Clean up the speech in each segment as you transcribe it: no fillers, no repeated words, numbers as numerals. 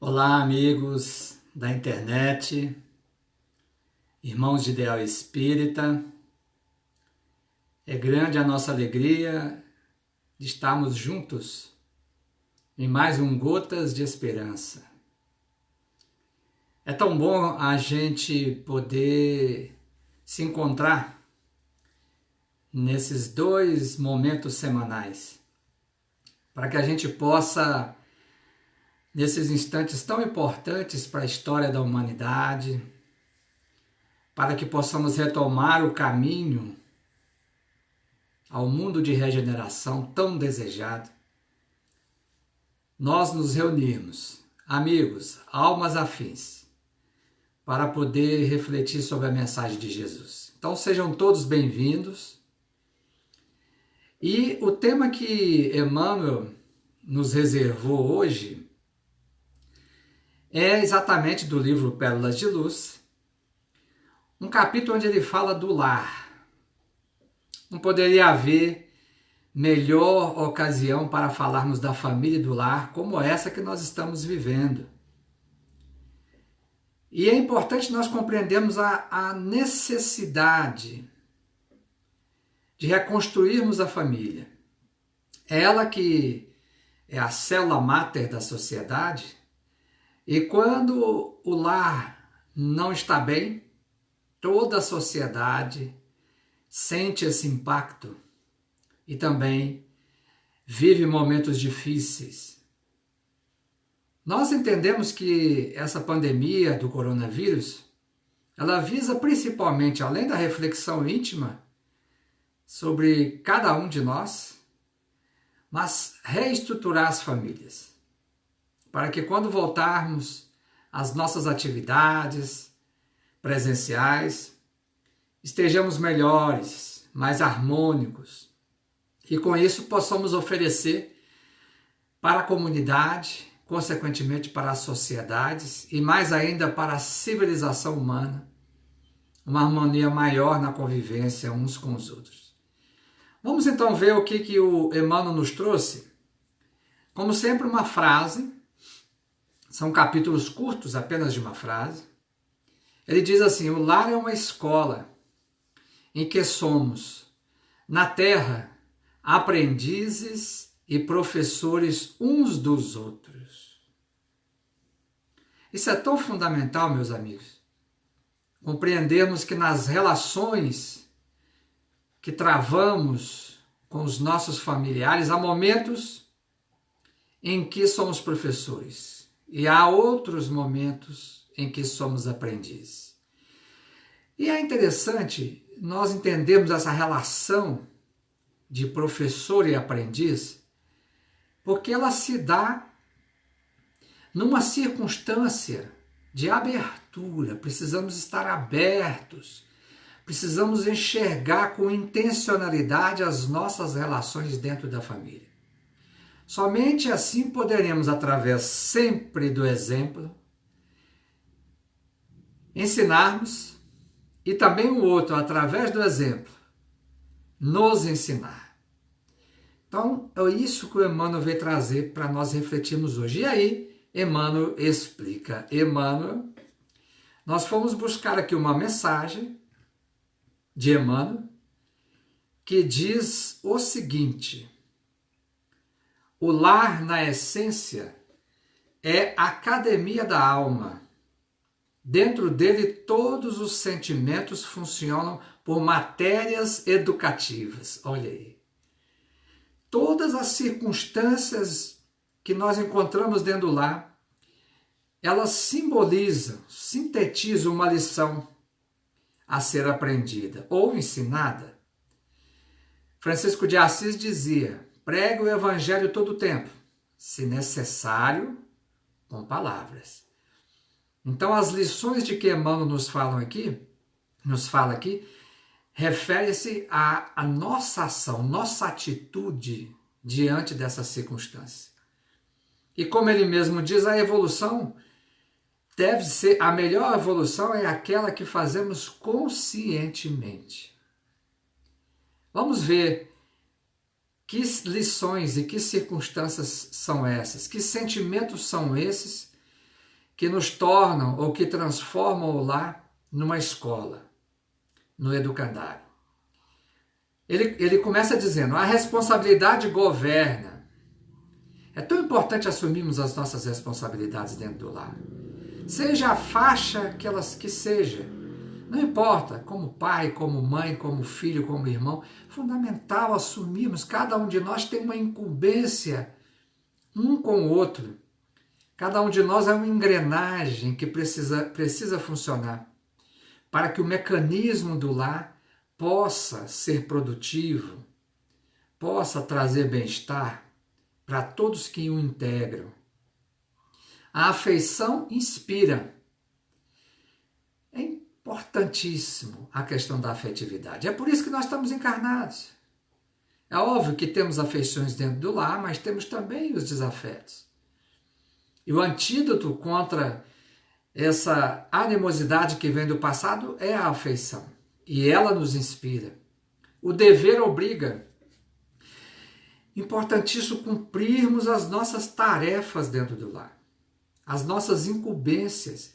Olá, amigos da internet, irmãos de Ideal Espírita. É grande a nossa alegria de estarmos juntos em mais um Gotas de Esperança. É tão bom a gente poder se encontrar nesses dois momentos semanais, para que a gente possa, nesses instantes tão importantes para a história da humanidade, para que possamos retomar o caminho ao mundo de regeneração tão desejado, nós nos reunimos, amigos, almas afins, para poder refletir sobre a mensagem de Jesus. Então sejam todos bem-vindos. E o tema que Emmanuel nos reservou hoje é exatamente do livro Pérolas de Luz, um capítulo onde ele fala do lar. Não poderia haver melhor ocasião para falarmos da família e do lar como essa que nós estamos vivendo. E é importante nós compreendermos a necessidade de reconstruirmos a família. É ela que é a célula máter da sociedade, e quando o lar não está bem, toda a sociedade sente esse impacto e também vive momentos difíceis. Nós entendemos que essa pandemia do coronavírus, ela visa principalmente, além da reflexão íntima sobre cada um de nós, mas reestruturar as famílias, para que quando voltarmos às nossas atividades presenciais, estejamos melhores, mais harmônicos, e com isso possamos oferecer para a comunidade, consequentemente para as sociedades e mais ainda para a civilização humana, uma harmonia maior na convivência uns com os outros. Vamos então ver o que o Emmanuel nos trouxe. Como sempre, uma frase, são capítulos curtos, apenas de uma frase. Ele diz assim: o lar é uma escola em que somos, na terra, aprendizes e professores uns dos outros. Isso é tão fundamental, meus amigos, compreendermos que nas relações que travamos com os nossos familiares, há momentos em que somos professores e há outros momentos em que somos aprendizes. E é interessante nós entendermos essa relação de professor e aprendiz, porque ela se dá numa circunstância de abertura. Precisamos estar abertos, precisamos enxergar com intencionalidade as nossas relações dentro da família. Somente assim poderemos, através sempre do exemplo, ensinarmos e também o outro, através do exemplo, nos ensinar. Então, é isso que o Emmanuel veio trazer para nós refletirmos hoje. E aí, Emmanuel explica. Emmanuel, nós fomos buscar aqui uma mensagem de Emmanuel que diz o seguinte: o lar, na essência, é a academia da alma. Dentro dele, todos os sentimentos funcionam por matérias educativas. Olha aí. Todas as circunstâncias que nós encontramos dentro do lar, elas simbolizam, sintetizam uma lição a ser aprendida ou ensinada. Francisco de Assis dizia: pregue o evangelho todo o tempo, se necessário, com palavras. Então, as lições de que Emmanuel nos fala aqui, refere-se à nossa ação, nossa atitude diante dessa circunstância. E como ele mesmo diz, a evolução deve ser, a melhor evolução é aquela que fazemos conscientemente. Vamos ver que lições e que circunstâncias são essas, que sentimentos são esses que nos tornam ou que transformam o lar numa escola, no educandário. Ele começa dizendo, a responsabilidade governa. É tão importante assumirmos as nossas responsabilidades dentro do lar. Seja a faixa que seja. Não importa, como pai, como mãe, como filho, como irmão, fundamental assumirmos, cada um de nós tem uma incumbência um com o outro. Cada um de nós é uma engrenagem que precisa funcionar para que o mecanismo do lar possa ser produtivo, possa trazer bem-estar para todos que o integram. A afeição inspira. É importantíssimo a questão da afetividade. É por isso que nós estamos encarnados. É óbvio que temos afeições dentro do lar, mas temos também os desafetos. E o antídoto contra essa animosidade que vem do passado é a afeição. E ela nos inspira. O dever obriga. Importantíssimo cumprirmos as nossas tarefas dentro do lar. As nossas incumbências.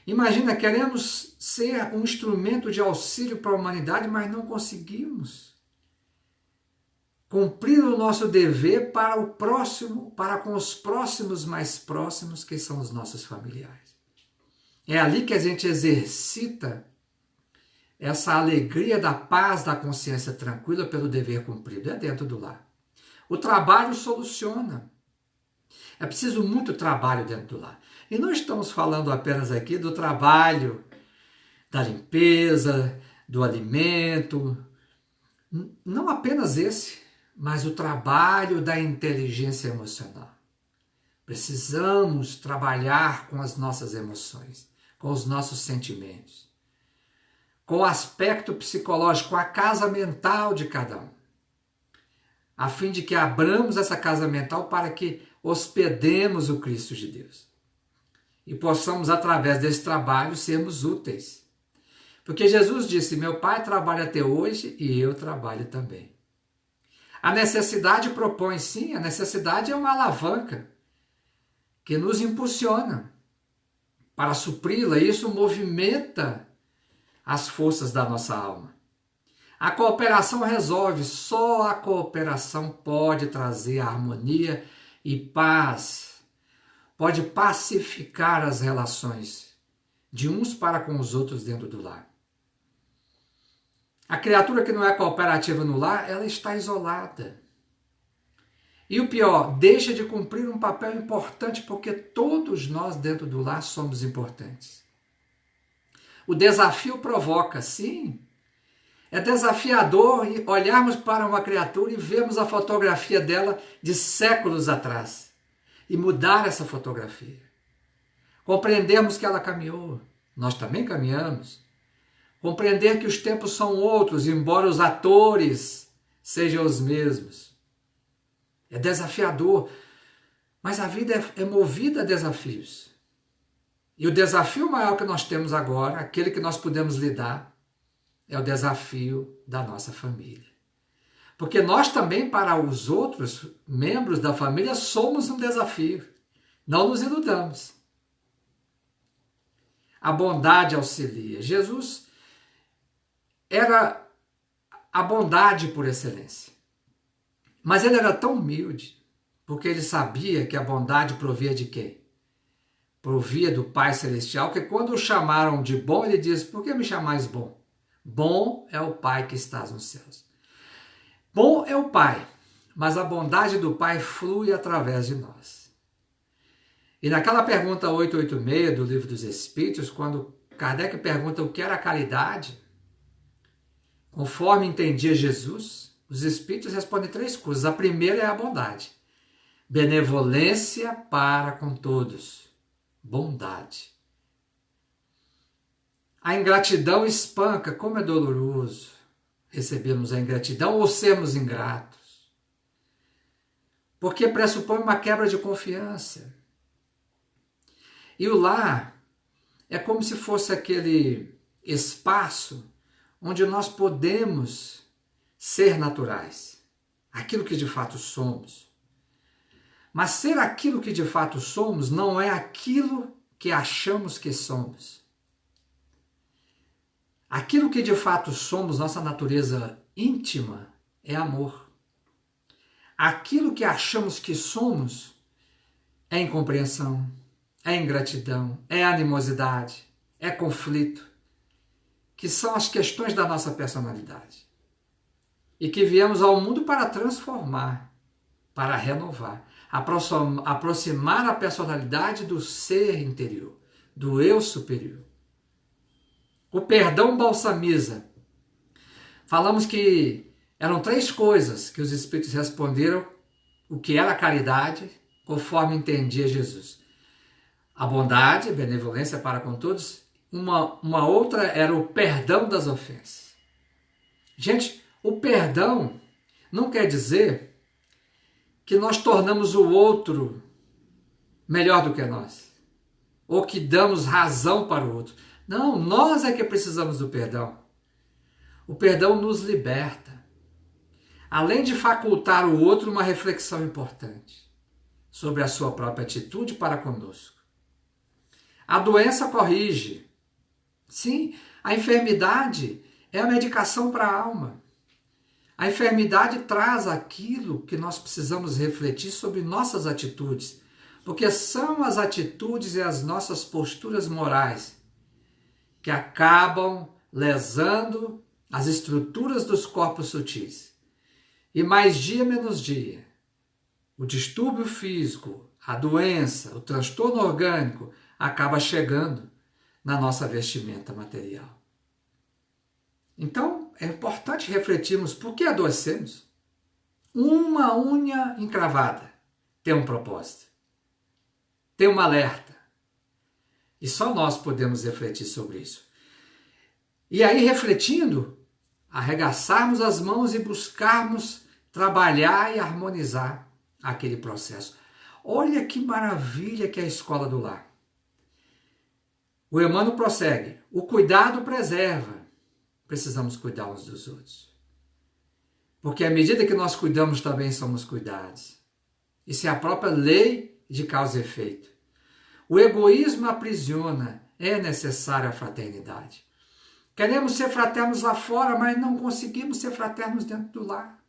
Imagina, queremos ser um instrumento de auxílio para a humanidade, mas não conseguimos cumprir o nosso dever para o próximo, para com os próximos mais próximos, que são os nossos familiares. É ali que a gente exercita essa alegria da paz, da consciência tranquila pelo dever cumprido. É dentro do lar. O trabalho soluciona. É preciso muito trabalho dentro do lar. E não estamos falando apenas aqui do trabalho da limpeza, do alimento, não apenas esse, mas o trabalho da inteligência emocional. Precisamos trabalhar com as nossas emoções, com os nossos sentimentos, com o aspecto psicológico, com a casa mental de cada um, a fim de que abramos essa casa mental para que hospedemos o Cristo de Deus e possamos, através desse trabalho, sermos úteis. Porque Jesus disse, meu Pai trabalha até hoje e eu trabalho também. A necessidade propõe, sim, a necessidade é uma alavanca que nos impulsiona para supri-la. Isso movimenta as forças da nossa alma. A cooperação resolve, só a cooperação pode trazer harmonia e paz, pode pacificar as relações de uns para com os outros dentro do lar. A criatura que não é cooperativa no lar, ela está isolada. E o pior, deixa de cumprir um papel importante, porque todos nós dentro do lar somos importantes. O desafio provoca, sim. É desafiador olharmos para uma criatura e vermos a fotografia dela de séculos atrás e mudar essa fotografia. Compreendermos que ela caminhou, nós também caminhamos. Compreender que os tempos são outros, embora os atores sejam os mesmos. É desafiador, mas a vida é movida a desafios. E o desafio maior que nós temos agora, aquele que nós podemos lidar, é o desafio da nossa família. Porque nós também, para os outros membros da família, somos um desafio. Não nos iludamos. A bondade auxilia. Jesus era a bondade por excelência. Mas ele era tão humilde, porque ele sabia que a bondade provia de quem? Provia do Pai Celestial, que quando o chamaram de bom, ele disse, por que me chamais bom? Bom é o Pai que estás nos céus. Bom é o Pai, mas a bondade do Pai flui através de nós. E naquela pergunta 886 do Livro dos Espíritos, quando Kardec pergunta o que era a caridade, conforme entendia Jesus, os Espíritos respondem 3 coisas. A primeira é a bondade. Benevolência para com todos. Bondade. A ingratidão espanca, como é doloroso recebermos a ingratidão ou sermos ingratos. Porque pressupõe uma quebra de confiança. E o lar é como se fosse aquele espaço onde nós podemos ser naturais, aquilo que de fato somos. Mas ser aquilo que de fato somos não é aquilo que achamos que somos. Aquilo que de fato somos, nossa natureza íntima, é amor. Aquilo que achamos que somos é incompreensão, é ingratidão, é animosidade, é conflito, que são as questões da nossa personalidade. E que viemos ao mundo para transformar, para renovar, aproximar a personalidade do ser interior, do eu superior. O perdão balsamiza. Falamos que eram 3 coisas que os Espíritos responderam o que era a caridade, conforme entendia Jesus. A bondade, benevolência para com todos. Uma outra era o perdão das ofensas. Gente, o perdão não quer dizer que nós tornamos o outro melhor do que nós, ou que damos razão para o outro. Não, nós é que precisamos do perdão. O perdão nos liberta, além de facultar o outro uma reflexão importante sobre a sua própria atitude para conosco. A doença corrige. Sim, a enfermidade é a medicação para a alma. A enfermidade traz aquilo que nós precisamos refletir sobre nossas atitudes, porque são as atitudes e as nossas posturas morais que acabam lesando as estruturas dos corpos sutis. E mais dia menos dia, o distúrbio físico, a doença, o transtorno orgânico acaba chegando na nossa vestimenta material. Então, é importante refletirmos por que adoecemos. Uma unha encravada tem um propósito, tem um alerta. E só nós podemos refletir sobre isso. E aí, refletindo, arregaçarmos as mãos e buscarmos trabalhar e harmonizar aquele processo. Olha que maravilha que é a escola do lar. O Emmanuel prossegue. O cuidado preserva. Precisamos cuidar uns dos outros. Porque à medida que nós cuidamos, também somos cuidados. Isso é a própria lei de causa e efeito. O egoísmo aprisiona. É necessária a fraternidade. Queremos ser fraternos lá fora, mas não conseguimos ser fraternos dentro do lar.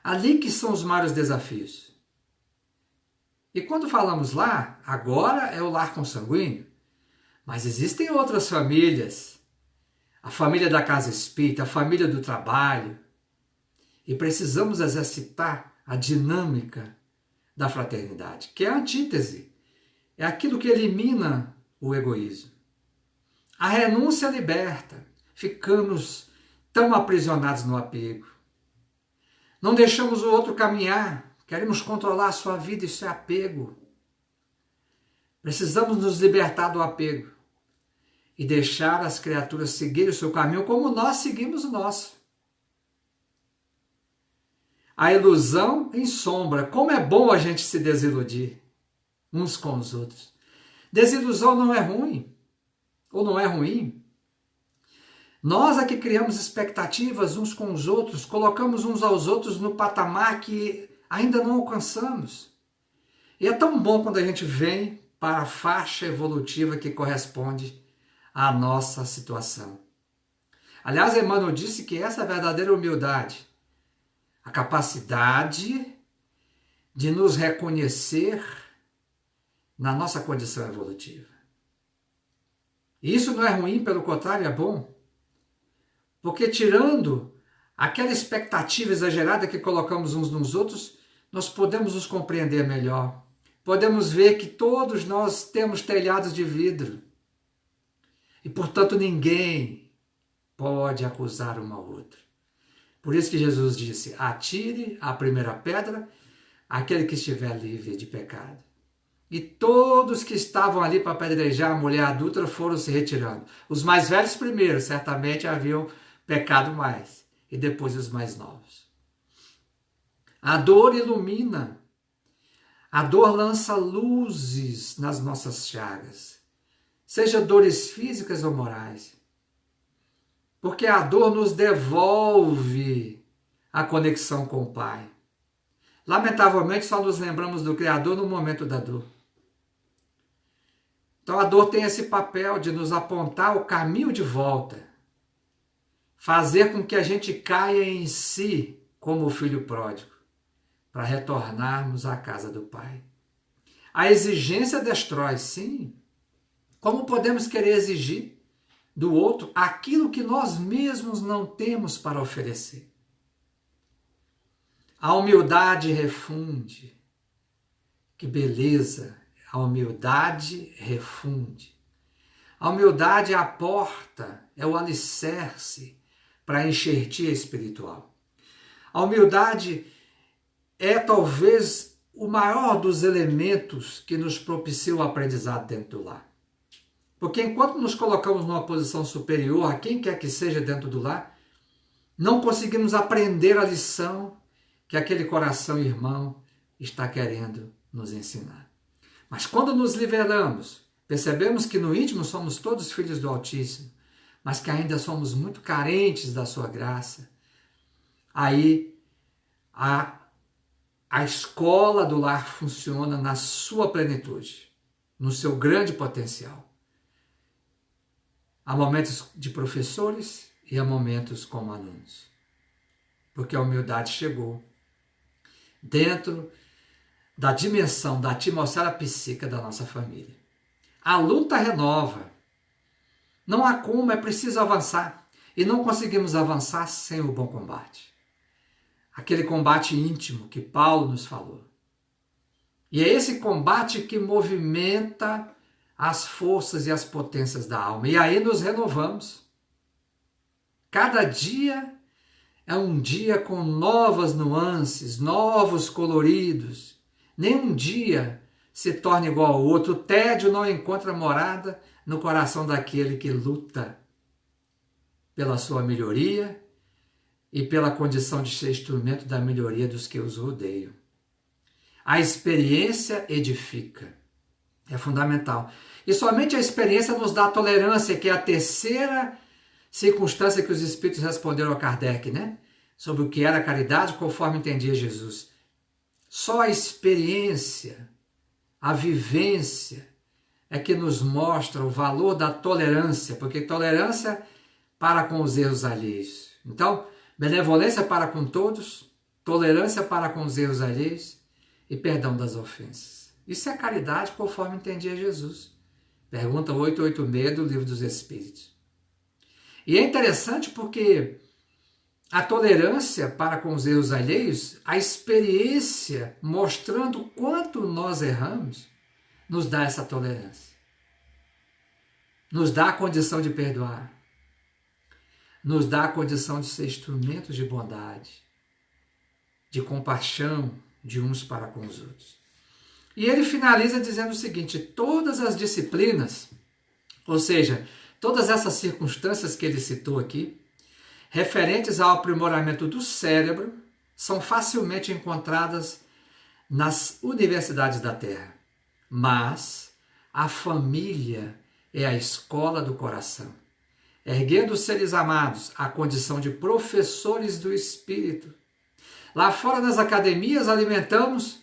Ali que são os maiores desafios. E quando falamos lá, agora é o lar consanguíneo. Mas existem outras famílias. A família da casa espírita, a família do trabalho. E precisamos exercitar a dinâmica da fraternidade, que é a antítese. É aquilo que elimina o egoísmo. A renúncia liberta. Ficamos tão aprisionados no apego. Não deixamos o outro caminhar. Queremos controlar a sua vida, isso é apego. Precisamos nos libertar do apego e deixar as criaturas seguirem o seu caminho como nós seguimos o nosso. A ilusão em sombra. Como é bom a gente se desiludir uns com os outros. Desilusão não é ruim. Ou não é ruim. Nós é que criamos expectativas uns com os outros, colocamos uns aos outros no patamar que ainda não alcançamos. E é tão bom quando a gente vem para a faixa evolutiva que corresponde à nossa situação. Aliás, Emmanuel disse que essa é a verdadeira humildade, a capacidade de nos reconhecer na nossa condição evolutiva. E isso não é ruim, pelo contrário, é bom. Porque tirando aquela expectativa exagerada que colocamos uns nos outros, nós podemos nos compreender melhor. Podemos ver que todos nós temos telhados de vidro. E, portanto, ninguém pode acusar um ao outro. Por isso que Jesus disse, atire a primeira pedra aquele que estiver livre de pecado. E todos que estavam ali para apedrejar a mulher adúltera foram se retirando. Os mais velhos primeiro, certamente haviam pecado mais. E depois os mais novos. A dor ilumina. A dor lança luzes nas nossas chagas. Seja dores físicas ou morais. Porque a dor nos devolve a conexão com o Pai. Lamentavelmente, só nos lembramos do Criador no momento da dor. Então a dor tem esse papel de nos apontar o caminho de volta, fazer com que a gente caia em si como o filho pródigo, para retornarmos à casa do Pai. A exigência destrói, sim. Como podemos querer exigir do outro aquilo que nós mesmos não temos para oferecer? A humildade refunde. Que beleza! A humildade refunde. A humildade é a porta, é o alicerce para a enxertia espiritual. A humildade é talvez o maior dos elementos que nos propicia o aprendizado dentro do lar. Porque enquanto nos colocamos numa posição superior a quem quer que seja dentro do lar, não conseguimos aprender a lição que aquele coração irmão está querendo nos ensinar. Mas quando nos liberamos, percebemos que no íntimo somos todos filhos do Altíssimo, mas que ainda somos muito carentes da sua graça, aí a escola do lar funciona na sua plenitude, no seu grande potencial. Há momentos de professores e há momentos como alunos, porque a humildade chegou dentro da dimensão, da atmosfera psíquica da nossa família. A luta renova. Não há como, é preciso avançar. E não conseguimos avançar sem o bom combate. Aquele combate íntimo que Paulo nos falou. E é esse combate que movimenta as forças e as potências da alma. E aí nos renovamos. Cada dia é um dia com novas nuances, novos coloridos. Nenhum dia se torna igual ao outro. O tédio não encontra morada no coração daquele que luta pela sua melhoria e pela condição de ser instrumento da melhoria dos que os rodeiam. A experiência edifica. É fundamental. E somente a experiência nos dá tolerância, que é a terceira circunstância que os Espíritos responderam a Kardec, né? Sobre o que era a caridade, conforme entendia Jesus. Só a experiência, a vivência, é que nos mostra o valor da tolerância, porque tolerância para com os erros alheios. Então, benevolência para com todos, tolerância para com os erros alheios e perdão das ofensas. Isso é caridade conforme entendia Jesus. Pergunta 886 do Livro dos Espíritos. E é interessante porque a tolerância para com os erros alheios, a experiência mostrando o quanto nós erramos, nos dá essa tolerância. Nos dá a condição de perdoar. Nos dá a condição de ser instrumentos de bondade, de compaixão de uns para com os outros. E ele finaliza dizendo o seguinte: todas as disciplinas, ou seja, todas essas circunstâncias que ele citou aqui, referentes ao aprimoramento do cérebro, são facilmente encontradas nas universidades da Terra. Mas a família é a escola do coração, erguendo os seres amados à condição de professores do Espírito. Lá fora nas academias alimentamos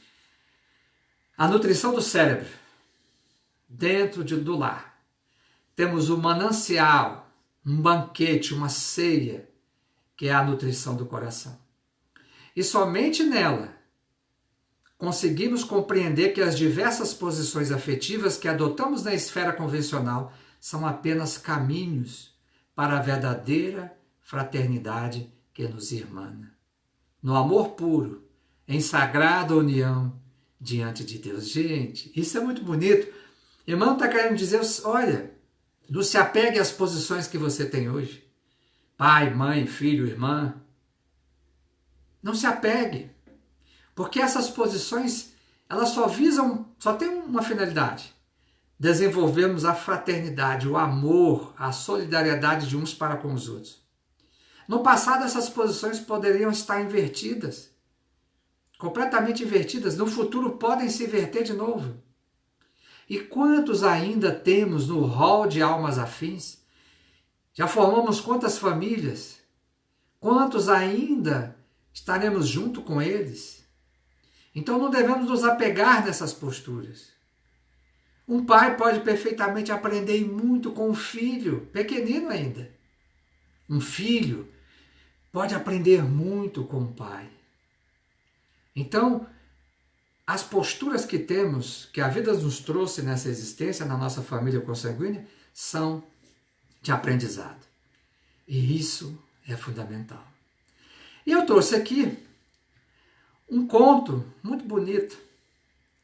a nutrição do cérebro. Dentro do lar temos o manancial, um banquete, uma ceia, que é a nutrição do coração. E somente nela conseguimos compreender que as diversas posições afetivas que adotamos na esfera convencional são apenas caminhos para a verdadeira fraternidade que nos irmana. No amor puro, em sagrada união diante de Deus. Gente, isso é muito bonito. Irmão está querendo dizer, olha, não se apegue às posições que você tem hoje. Pai, mãe, filho, irmã. Não se apegue. Porque essas posições, elas só têm uma finalidade: desenvolvermos a fraternidade, o amor, a solidariedade de uns para com os outros. No passado, essas posições poderiam estar invertidas, completamente invertidas. No futuro, podem se inverter de novo. E quantos ainda temos no rol de almas afins? Já formamos quantas famílias? Quantos ainda estaremos junto com eles? Então não devemos nos apegar nessas posturas. Um pai pode perfeitamente aprender muito com um filho, pequenino ainda. Um filho pode aprender muito com o pai. Então, as posturas que temos, que a vida nos trouxe nessa existência, na nossa família consanguínea, são de aprendizado. E isso é fundamental. E eu trouxe aqui um conto muito bonito,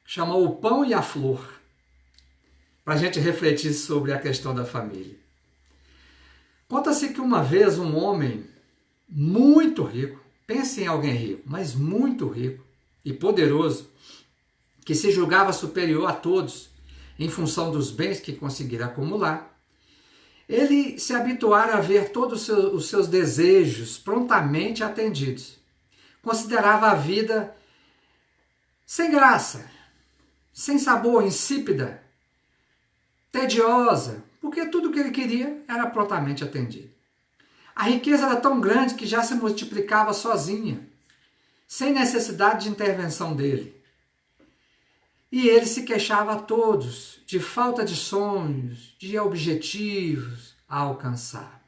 chamado O Pão e a Flor, para a gente refletir sobre a questão da família. Conta-se que uma vez um homem muito rico, pense em alguém rico, mas muito rico e poderoso, que se julgava superior a todos em função dos bens que conseguira acumular, ele se habituara a ver todos os seus desejos prontamente atendidos. Considerava a vida sem graça, sem sabor, insípida, tediosa, porque tudo o que ele queria era prontamente atendido. A riqueza era tão grande que já se multiplicava sozinha, sem necessidade de intervenção dele. E ele se queixava a todos de falta de sonhos, de objetivos a alcançar.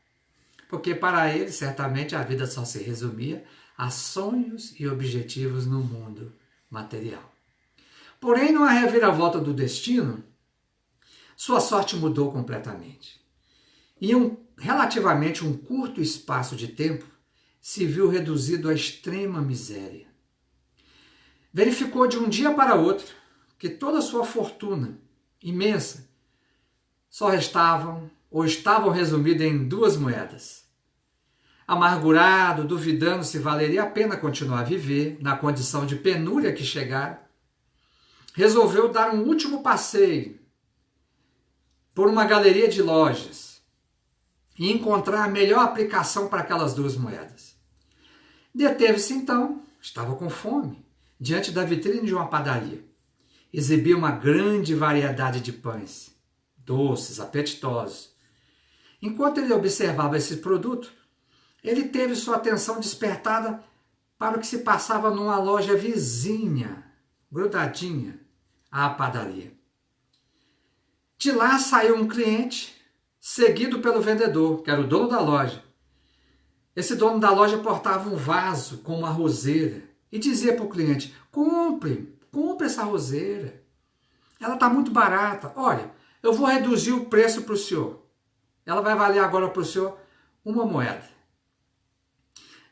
Porque para ele, certamente, a vida só se resumia a sonhos e objetivos no mundo material. Porém, numa reviravolta do destino, sua sorte mudou completamente. E em relativamente um curto espaço de tempo, se viu reduzido à extrema miséria. Verificou de um dia para outro que toda a sua fortuna imensa só restavam ou estavam resumidas em 2 moedas. Amargurado, duvidando se valeria a pena continuar a viver na condição de penúria que chegara, resolveu dar um último passeio por uma galeria de lojas e encontrar a melhor aplicação para aquelas 2 moedas. Deteve-se então, estava com fome, diante da vitrine de uma padaria. Exibia uma grande variedade de pães, doces, apetitosos. Enquanto ele observava esse produto, ele teve sua atenção despertada para o que se passava numa loja vizinha, grudadinha à padaria. De lá saiu um cliente, seguido pelo vendedor, que era o dono da loja. Esse dono da loja portava um vaso com uma roseira e dizia para o cliente: compre essa roseira, ela está muito barata. Olha, eu vou reduzir o preço para o senhor. Ela vai valer agora para o senhor 1 moeda.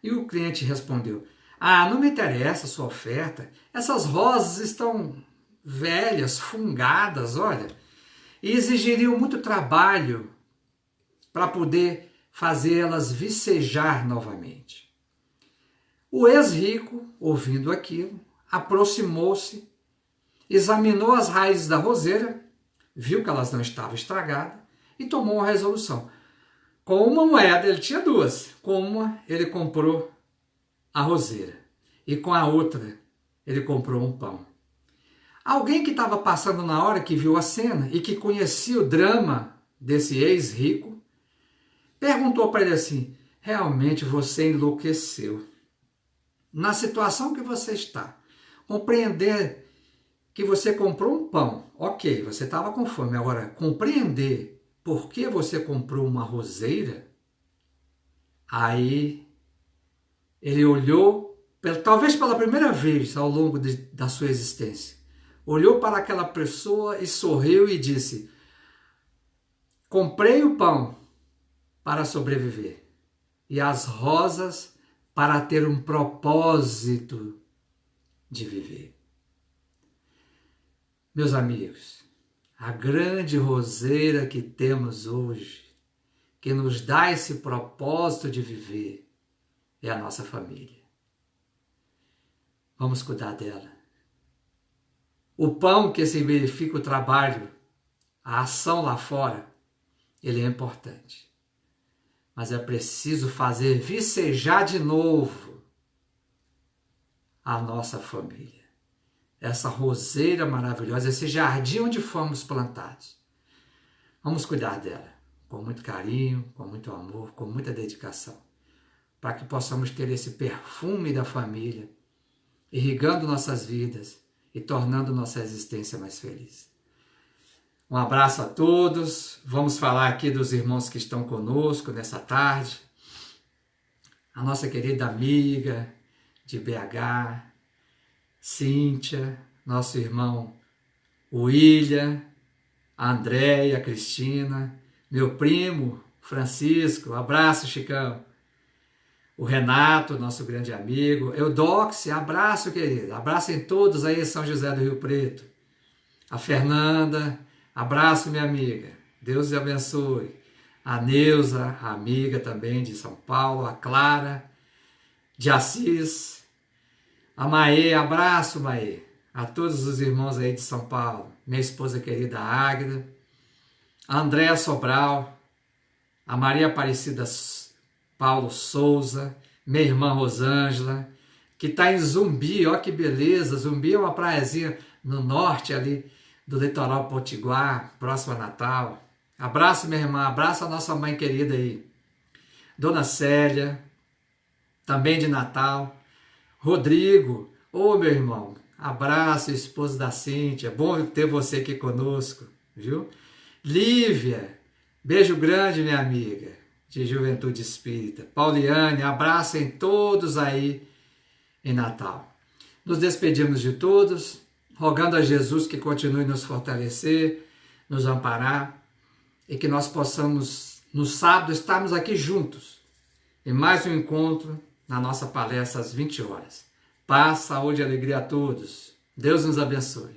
E o cliente respondeu: não me interessa a sua oferta. Essas rosas estão velhas, fungadas, olha, e exigiriam muito trabalho para poder fazê-las vicejar novamente. O ex-rico, ouvindo aquilo, aproximou-se, examinou as raízes da roseira, viu que elas não estavam estragadas e tomou uma resolução. Com 1 moeda, ele tinha 2. Com uma, ele comprou a roseira e com a outra, ele comprou um pão. Alguém que estava passando na hora, que viu a cena e que conhecia o drama desse ex-rico, perguntou para ele assim: realmente você enlouqueceu. Na situação que você está, compreender que você comprou um pão, ok, você estava com fome. Agora, compreender por que você comprou uma roseira, aí ele olhou, talvez pela primeira vez ao longo da sua existência, olhou para aquela pessoa e sorriu e disse: comprei o pão para sobreviver e as rosas para ter um propósito de viver. Meus amigos, a grande roseira que temos hoje, que nos dá esse propósito de viver, é a nossa família. Vamos cuidar dela. O pão que significa o trabalho, a ação lá fora, ele é importante. Mas é preciso fazer vicejar de novo a nossa família. Essa roseira maravilhosa, esse jardim onde fomos plantados. Vamos cuidar dela com muito carinho, com muito amor, com muita dedicação, para que possamos ter esse perfume da família, irrigando nossas vidas e tornando nossa existência mais feliz. Um abraço a todos. Vamos falar aqui dos irmãos que estão conosco nessa tarde. A nossa querida amiga de BH, Cíntia, nosso irmão William, a Andréia, a Cristina, meu primo Francisco, abraço Chicão, o Renato, nosso grande amigo, Eudóxia, abraço querido, abraço em todos aí em São José do Rio Preto, a Fernanda, abraço minha amiga, Deus te abençoe, a Neuza, a amiga também de São Paulo, a Clara, de Assis, a Maê, abraço Maê, a todos os irmãos aí de São Paulo, minha esposa querida Águida, a Andréa Sobral, a Maria Aparecida Paulo Souza, minha irmã Rosângela, que está em Zumbi, ó que beleza, Zumbi é uma praiazinha no norte ali do litoral potiguar, próximo a Natal. Abraço minha irmã, abraço a nossa mãe querida aí, Dona Célia, também de Natal, Rodrigo, ô meu irmão, abraço, esposo da Cíntia, bom ter você aqui conosco, viu? Lívia, beijo grande, minha amiga, de Juventude Espírita. Pauliane, abraço em todos aí em Natal. Nos despedimos de todos, rogando a Jesus que continue nos fortalecer, nos amparar, e que nós possamos, no sábado, estarmos aqui juntos, em mais um encontro, na nossa palestra às 20 horas. Paz, saúde e alegria a todos. Deus nos abençoe.